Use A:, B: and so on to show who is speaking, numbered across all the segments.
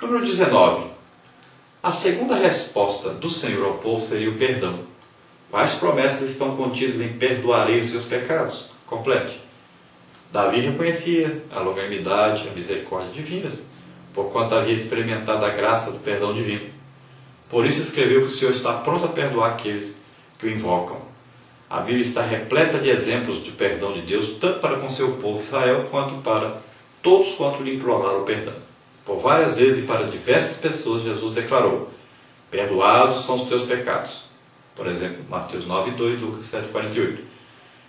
A: Número 19. A segunda resposta do Senhor ao povo seria o perdão. Quais promessas estão contidas em perdoarei os seus pecados? Complete. Davi reconhecia a longanimidade, a misericórdia divinas, porquanto havia experimentado a graça do perdão divino. Por isso escreveu que o Senhor está pronto a perdoar aqueles que o invocam. A Bíblia está repleta de exemplos de perdão de Deus, tanto para com seu povo Israel, quanto para todos quanto lhe imploraram o perdão. Por várias vezes e para diversas pessoas, Jesus declarou: perdoados são os teus pecados. Por exemplo, Mateus 9:2, Lucas 7:48.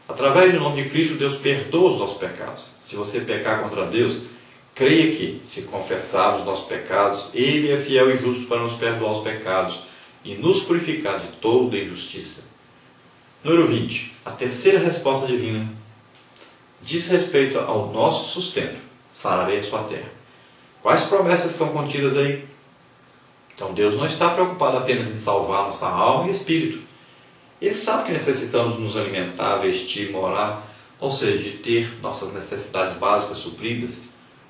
A: Através do nome de Cristo, Deus perdoa os nossos pecados. Se você pecar contra Deus, creia que, se confessarmos nossos pecados, Ele é fiel e justo para nos perdoar os pecados e nos purificar de toda injustiça. Número 20. A terceira resposta divina diz respeito ao nosso sustento. Sararei a sua terra. Quais promessas estão contidas aí? Então Deus não está preocupado apenas em salvar nossa alma e espírito. Ele sabe que necessitamos nos alimentar, vestir, morar, ou seja, de ter nossas necessidades básicas supridas.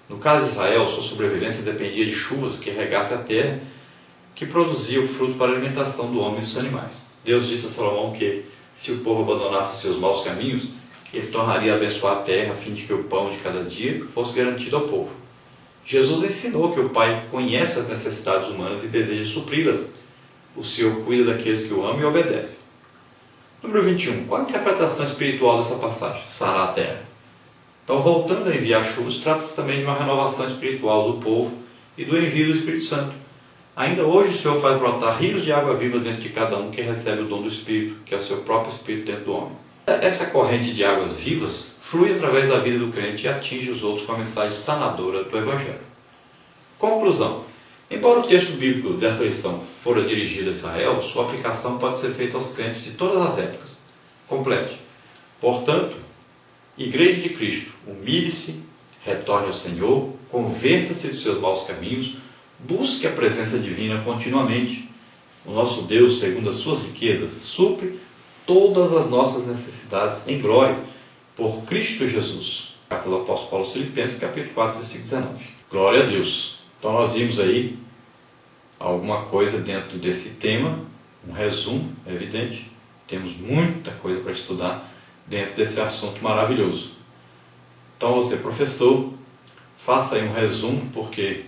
A: No caso de Israel, sua sobrevivência dependia de chuvas que regassem a terra, que produzia o fruto para a alimentação do homem e dos animais. Deus disse a Salomão que, se o povo abandonasse os seus maus caminhos, ele tornaria a abençoar a terra, a fim de que o pão de cada dia fosse garantido ao povo. Jesus ensinou que o Pai conhece as necessidades humanas e deseja supri-las. O Senhor cuida daqueles que o amam e obedecem. Número 21. Qual a interpretação espiritual dessa passagem? Sarar a terra. Então, voltando a enviar chuvas, trata-se também de uma renovação espiritual do povo e do envio do Espírito Santo. Ainda hoje o Senhor faz brotar rios de água viva dentro de cada um que recebe o dom do Espírito, que é o seu próprio Espírito dentro do homem. Essa corrente de águas vivas flui através da vida do crente e atinge os outros com a mensagem sanadora do Evangelho. Conclusão. Embora o texto bíblico desta lição fora dirigido a Israel, sua aplicação pode ser feita aos crentes de todas as épocas. Complete. Portanto, Igreja de Cristo, humilhe-se, retorne ao Senhor, converta-se dos seus maus caminhos, busque a presença divina continuamente. O nosso Deus, segundo as suas riquezas, supre todas as nossas necessidades em glória, por Cristo Jesus. Carta do apóstolo Paulo aos Filipenses, capítulo 4, versículo 19. Glória a Deus. Então nós vimos aí alguma coisa dentro desse tema, um resumo, é evidente. Temos muita coisa para estudar dentro desse assunto maravilhoso. Então você, professor, faça aí um resumo, porque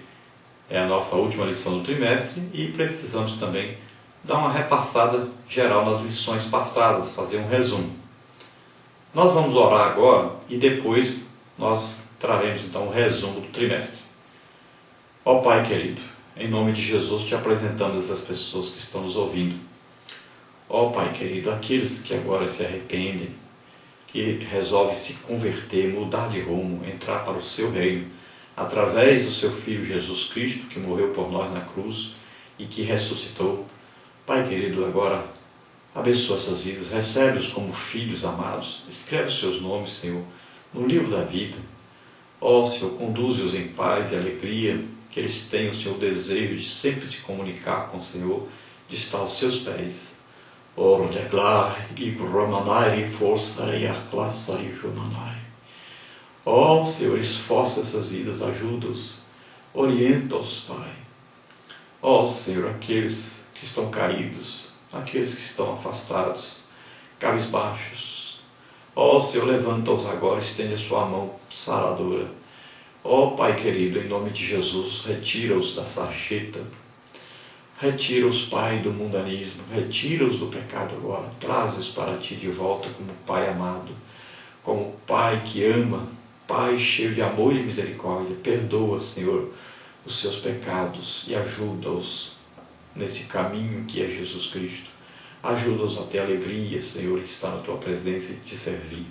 A: é a nossa última lição do trimestre e precisamos também dar uma repassada geral nas lições passadas, fazer um resumo. Nós vamos orar agora e depois nós traremos então um resumo do trimestre. Ó Pai querido, em nome de Jesus te apresentamos essas pessoas que estão nos ouvindo. Ó Pai querido, aqueles que agora se arrependem, que resolvem se converter, mudar de rumo, entrar para o seu reino, através do seu Filho Jesus Cristo, que morreu por nós na cruz e que ressuscitou. Pai querido, agora abençoa essas vidas, recebe-os como filhos amados, escreve os seus nomes, Senhor, no livro da vida. Ó Senhor, conduze-os em paz e alegria, que eles tenham o Senhor desejo de sempre se comunicar com o Senhor, de estar aos seus pés. Ó Senhor, esforça essas vidas, ajuda-os, orienta-os, Pai. Ó Senhor, aqueles que estão caídos, aqueles que estão afastados, cabisbaixos. Ó Senhor, levanta-os agora, estende a sua mão saradora. Ó Pai querido, em nome de Jesus, retira-os da sarjeta, retira-os, Pai, do mundanismo, retira-os do pecado agora, traz-os para Ti de volta como Pai amado, como Pai que ama, Pai cheio de amor e misericórdia. Perdoa, Senhor, os seus pecados e ajuda-os nesse caminho que é Jesus Cristo. Ajuda-os a ter alegria, Senhor, que está na Tua presença e te servir.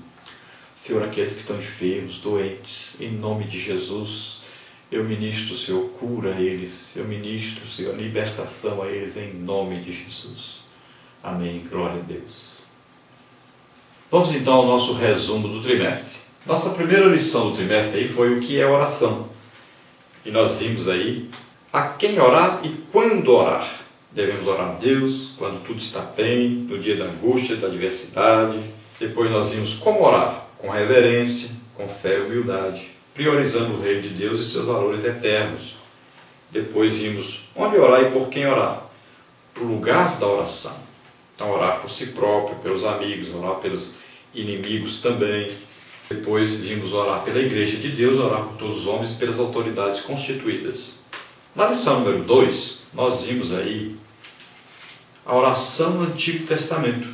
A: Senhor, aqueles que estão enfermos, doentes, em nome de Jesus, eu ministro, Senhor, cura a eles. Eu ministro, Senhor, libertação a eles, em nome de Jesus. Amém. Glória a Deus. Vamos então ao nosso resumo do trimestre. Nossa primeira lição do trimestre aí foi o que é oração. E nós vimos aí a quem orar e quando orar. Devemos orar a Deus quando tudo está bem, no dia da angústia, da adversidade. Depois nós vimos como orar, com reverência, com fé e humildade, priorizando o reino de Deus e seus valores eternos. Depois vimos onde orar e por quem orar. O lugar da oração. Então, orar por si próprio, pelos amigos, orar pelos inimigos também. Depois vimos orar pela Igreja de Deus, orar por todos os homens e pelas autoridades constituídas. Na lição número 2, nós vimos aí a oração no Antigo Testamento.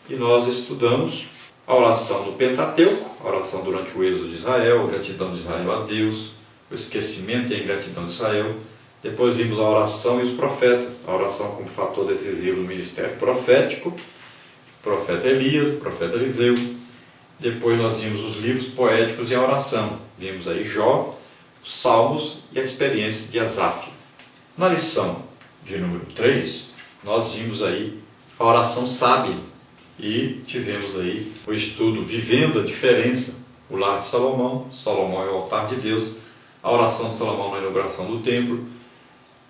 A: E nós estudamos a oração do Pentateuco, a oração durante o êxodo de Israel, a gratidão de Israel a Deus, o esquecimento e a ingratidão de Israel. Depois vimos a oração e os profetas, a oração como fator decisivo do ministério profético, o profeta Elias, o profeta Eliseu. Depois nós vimos os livros poéticos e a oração. Vimos aí Jó, os Salmos e a experiência de Asaf. Na lição de número 3, nós vimos aí a oração sábia e tivemos aí o estudo Vivendo a Diferença, o lar de Salomão, Salomão é o altar de Deus, a oração de Salomão na inauguração do templo.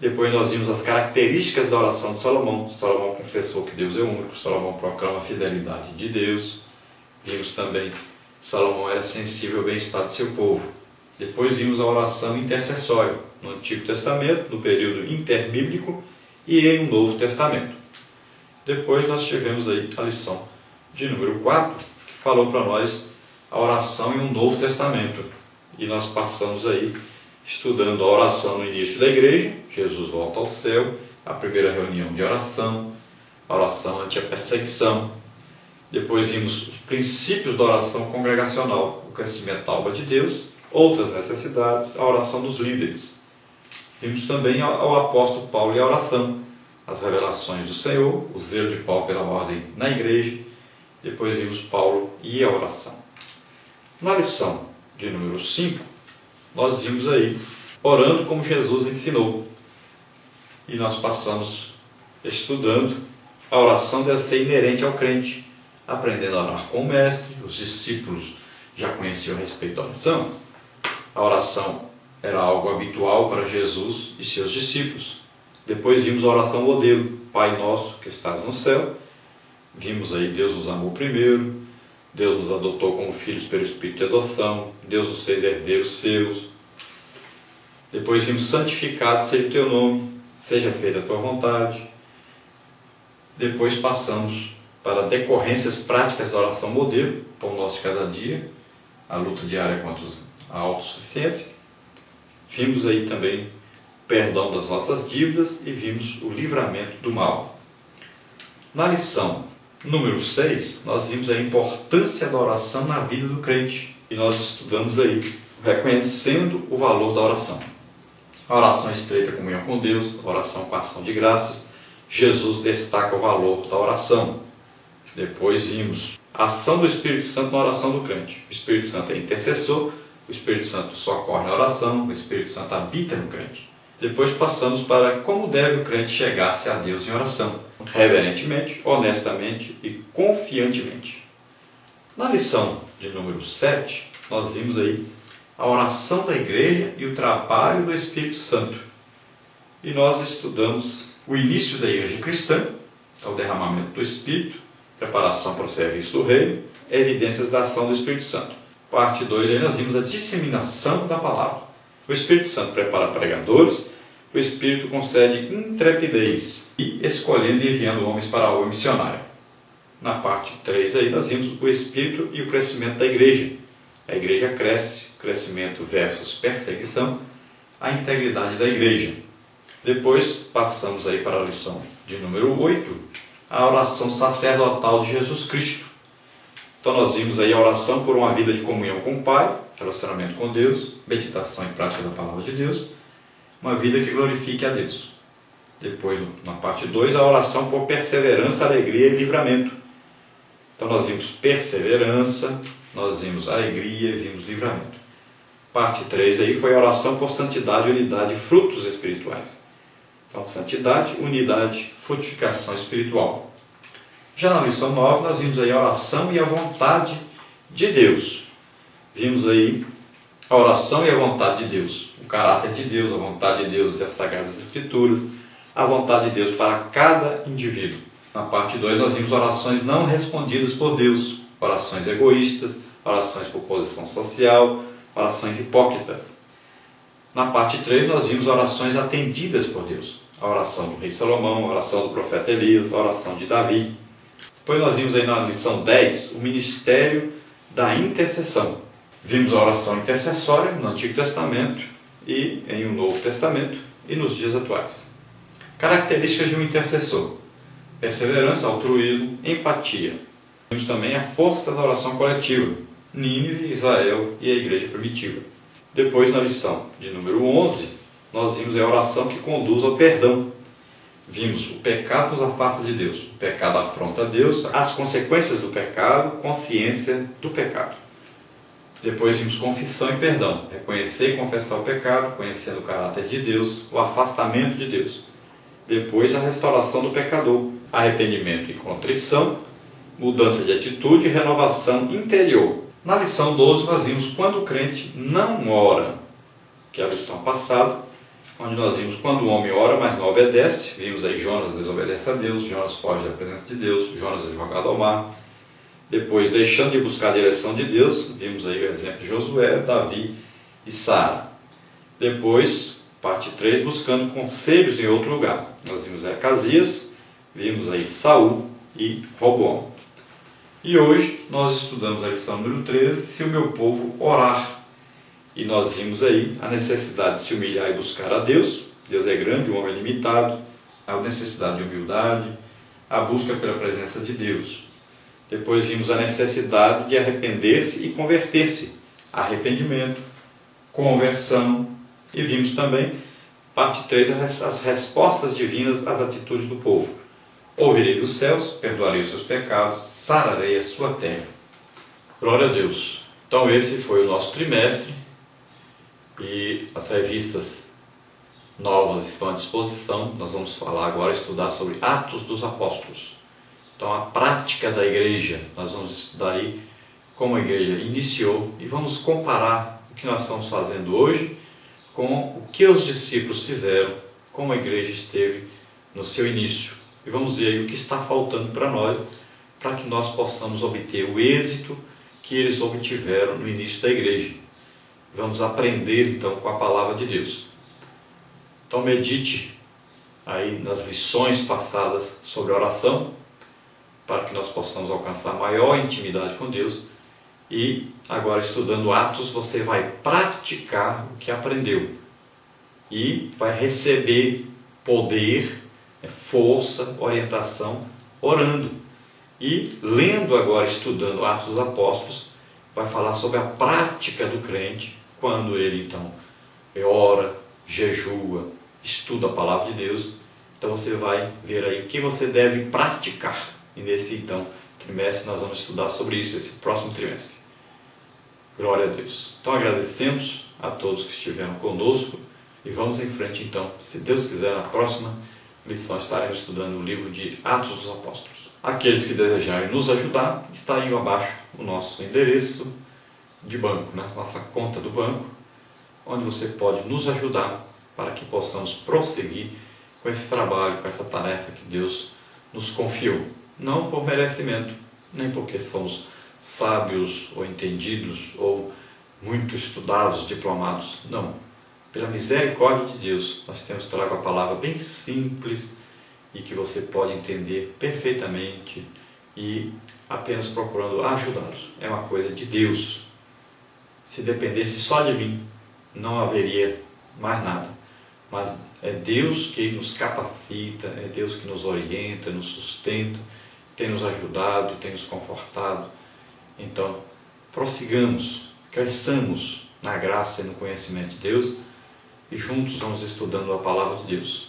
A: Depois nós vimos as características da oração de Salomão. Salomão confessou que Deus é único, Salomão proclama a fidelidade de Deus. Vimos também que Salomão era sensível ao bem-estar de seu povo. Depois vimos a oração intercessória no Antigo Testamento, no período interbíblico e em um Novo Testamento. Depois nós tivemos aí a lição de número 4, que falou para nós a oração em um Novo Testamento. E nós passamos aí estudando a oração no início da igreja, Jesus volta ao céu, a primeira reunião de oração, a oração ante a perseguição. Depois vimos os princípios da oração congregacional, o crescimento da obra de Deus, outras necessidades, a oração dos líderes. Vimos também ao apóstolo Paulo e a oração, as revelações do Senhor, o zelo de Paulo pela ordem na igreja. Depois vimos Paulo e a oração. Na lição de número 5, nós vimos aí orando como Jesus ensinou. E nós passamos estudando a oração deve ser inerente ao crente, aprendendo a orar com o mestre. Os discípulos já conheciam a respeito da oração. A oração era algo habitual para Jesus e seus discípulos. Depois vimos a oração modelo, Pai Nosso que estás no céu. Vimos aí Deus nos amou primeiro, Deus nos adotou como filhos pelo Espírito de adoção, Deus nos fez herdeiros seus. Depois vimos santificado seja o teu nome, seja feita a tua vontade. Depois passamos para decorrências práticas da oração modelo, pão nosso de cada dia, a luta diária contra a autossuficiência. Vimos aí também perdão das nossas dívidas e vimos o livramento do mal. Na lição número 6, nós vimos a importância da oração na vida do crente. E nós estudamos aí, reconhecendo o valor da oração. A oração estreita comunhão com Deus, a oração com ação de graças. Jesus destaca o valor da oração. Depois vimos a ação do Espírito Santo na oração do crente. O Espírito Santo é intercessor, o Espírito Santo socorre na oração, o Espírito Santo habita no crente. Depois passamos para como deve o crente chegar-se a Deus em oração, reverentemente, honestamente e confiantemente. Na lição de número 7, nós vimos aí a oração da igreja e o trabalho do Espírito Santo. E nós estudamos o início da igreja cristã, o derramamento do Espírito, preparação para o serviço do reino, evidências da ação do Espírito Santo. Parte 2, aí nós vimos a disseminação da palavra. O Espírito Santo prepara pregadores, o Espírito concede intrepidez e escolhendo e enviando homens para a obra missionária. Na parte 3 aí nós vimos o Espírito e o crescimento da igreja. A igreja cresce, crescimento versus perseguição, a integridade da igreja. Depois passamos aí para a lição de número 8, a oração sacerdotal de Jesus Cristo. Então nós vimos aí a oração por uma vida de comunhão com o Pai, relacionamento com Deus, meditação e prática da palavra de Deus, uma vida que glorifique a Deus. Depois, na parte 2, a oração por perseverança, alegria e livramento. Então nós vimos perseverança, nós vimos alegria e vimos livramento. Parte 3 aí foi a oração por santidade, unidade e frutos espirituais. Então, santidade, unidade, frutificação espiritual. Já na lição 9, nós vimos aí a oração e a vontade de Deus. Vimos aí a oração e a vontade de Deus, o caráter de Deus, a vontade de Deus e as Sagradas Escrituras, a vontade de Deus para cada indivíduo. Na parte 2, nós vimos orações não respondidas por Deus, orações egoístas, orações por posição social, orações hipócritas. Na parte 3 nós vimos orações atendidas por Deus. A oração do rei Salomão, a oração do profeta Elias, a oração de Davi. Depois nós vimos aí na lição 10 o ministério da intercessão. Vimos a oração intercessória no Antigo Testamento e em um Novo Testamento e nos dias atuais. Características de um intercessor: perseverança, altruísmo, empatia. Vimos também a força da oração coletiva, Nínive, Israel e a igreja primitiva. Depois, na lição de número 11, nós vimos a oração que conduz ao perdão. Vimos o pecado nos afasta de Deus, o pecado afronta a Deus, as consequências do pecado, consciência do pecado. Depois vimos confissão e perdão, reconhecer e confessar o pecado, conhecendo o caráter de Deus, o afastamento de Deus. Depois a restauração do pecador, arrependimento e contrição, mudança de atitude e renovação interior. Na lição 12 nós vimos quando o crente não ora, que é a lição passada, onde nós vimos quando o homem ora, mas não obedece. Vimos aí Jonas desobedece a Deus, Jonas foge da presença de Deus, Jonas é jogado ao mar. Depois, deixando de buscar a direção de Deus, vimos aí o exemplo de Josué, Davi e Sara. Depois, parte 3, buscando conselhos em outro lugar. Nós vimos Acasias, vimos aí Saul e Roboão. E hoje nós estudamos a lição número 13, se o meu povo orar. E nós vimos aí a necessidade de se humilhar e buscar a Deus. Deus é grande, o homem é limitado. A necessidade de humildade, a busca pela presença de Deus. Depois vimos a necessidade de arrepender-se e converter-se. Arrependimento, conversão. E vimos também, parte 3, as respostas divinas às atitudes do povo. Ouvirei dos céus, perdoarei os seus pecados, sararei a sua terra. Glória a Deus. Então esse foi o nosso trimestre e as revistas novas estão à disposição. Nós vamos falar agora, estudar sobre Atos dos Apóstolos. Então a prática da igreja, nós vamos estudar aí como a igreja iniciou e vamos comparar o que nós estamos fazendo hoje com o que os discípulos fizeram, como a igreja esteve no seu início. E vamos ver aí o que está faltando para nós, para que nós possamos obter o êxito que eles obtiveram no início da igreja. Vamos aprender então com a palavra de Deus. Então medite aí nas lições passadas sobre oração, para que nós possamos alcançar maior intimidade com Deus. E agora, estudando Atos, você vai praticar o que aprendeu e vai receber poder, força, orientação, orando. E lendo agora, estudando Atos dos Apóstolos, vai falar sobre a prática do crente, quando ele então ora, jejua, estuda a palavra de Deus. Então você vai ver aí o que você deve praticar. E nesse então trimestre nós vamos estudar sobre isso, esse próximo trimestre. Glória a Deus. Então agradecemos a todos que estiveram conosco e vamos em frente então. Se Deus quiser, na próxima lição estaremos estudando o livro de Atos dos Apóstolos. Aqueles que desejarem nos ajudar, está aí abaixo o nosso endereço de banco, né? Nossa conta do banco, onde você pode nos ajudar para que possamos prosseguir com esse trabalho, com essa tarefa que Deus nos confiou. Não por merecimento, nem porque somos sábios ou entendidos ou muito estudados, diplomados. Não. Pela misericórdia de Deus, nós temos trago a palavra bem simples e que você pode entender perfeitamente e apenas procurando ajudá-los. É uma coisa de Deus. Se dependesse só de mim, não haveria mais nada. Mas é Deus que nos capacita, é Deus que nos orienta, nos sustenta, tem nos ajudado, tem nos confortado. Então, prossigamos, cresçamos na graça e no conhecimento de Deus e juntos vamos estudando a palavra de Deus.